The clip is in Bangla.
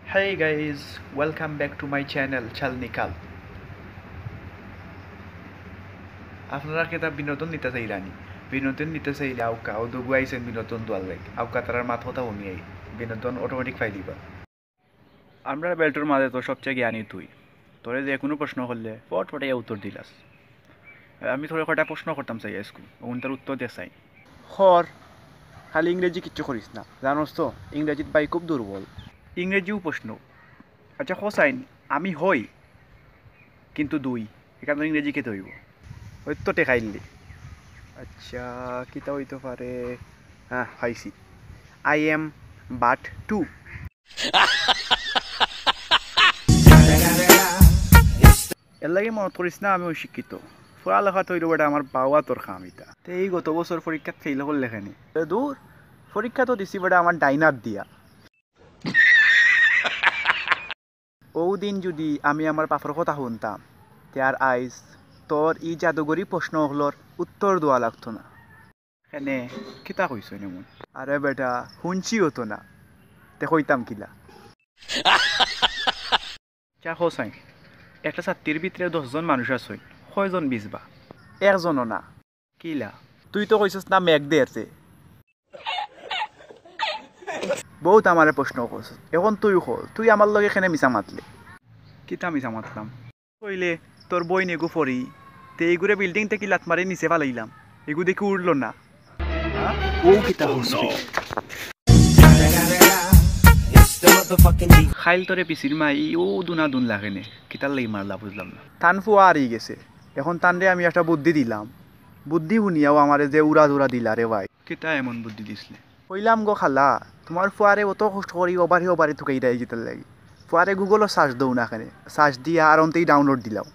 Hey guys, welcome back to my channel Chal Nikal. আপনারা কি তা বিনোদন নিতে চাইলানি বিনোদন নিতে চাইলে আউকা ও দুগু আইছেন বিনোদন দোয়াল লাগে আউকা তারার মাথাটা উনি আই বিনোদন অটোমেটিক পাই দিবা আমরা বেল্টর মাঝে তো সবচেয়ে জ্ঞানী তুই তোরে যে কোনো প্রশ্ন করলে ফট ফটাই উত্তর দিলাস আমি তোরে কটা প্রশ্ন করতাম চাই স্কুল ওন তার উত্তর দে চাই হর খালি ইংরেজি কিচ্ছু করিস না জানোস তো ইংরেজিত বাই খুব দুর্বল ইংরেজিও প্রশ্ন আচ্ছা হোসাইন আমি হই কিন্তু দুই এখানে ইংরেজি খেতে হইব ওই তো টেকাইলি আচ্ছা কিতা হইতে পারে হ্যাঁ পাইছি আই এম বাট টু এর লাগে মনত করিস না আমি অশিক্ষিত পড়ালেখা তৈরি বেটা আমার বাবা তোর খাম ইতা তো এই গত বছর পরীক্ষা ফেল করলে লেখানি দূর পরীক্ষা তো দিছি বেটা আমার ডাইনার দিয়া ও দিন যদি আমি আমার পাপর কথা শুনতাম তার আইস তোর ই জাদুগরি প্রশ্নগুলোর উত্তর দেওয়া লাগতো না এনে কিতা কইস এমন আরে বেটা শুনছি হতো না তে কইতাম কিলা চা হোসাইন একটা ছাত্রীর ভিতরে 10জন মানুষ আছে কয়জন বিজবা একজনও না কিলা তুই তো কইছস না মেঘ দেছে বহুত আমারে প্রশ্ন করছ এখন তুই হল তুই আমার লগে এখানে মিছা মাতলে কিতা মিছা মাতলাম কইলে তোর বই নেগু ফরি তে এইগুড়ে বিল্ডিং থেকে লাত মারি নিচে ফালাইলাম এগু দেখি উড়লো না ও কিতা হসবি খাইল তোরে পিছির মা ও দুনা দুন লাগে নে কিতার লাগি মারলা বুঝলাম না টান ফুয়া হারিয়ে গেছে এখন টানরে আমি একটা বুদ্ধি দিলাম বুদ্ধি শুনিয়াও আমারে যে উড়া দুরা দিলা রে ভাই কিতা এমন বুদ্ধি দিসলে কইলাম গো খালা তোমার ফুয়ারে অত কষ্ট করি ওবারে থুকাই দেয় যেতে লাগি ফুয়ারে গুগলও সার্চ দৌ না এখানে সার্চ দিয়া আর অন্তেই ডাউনলোড দিলাম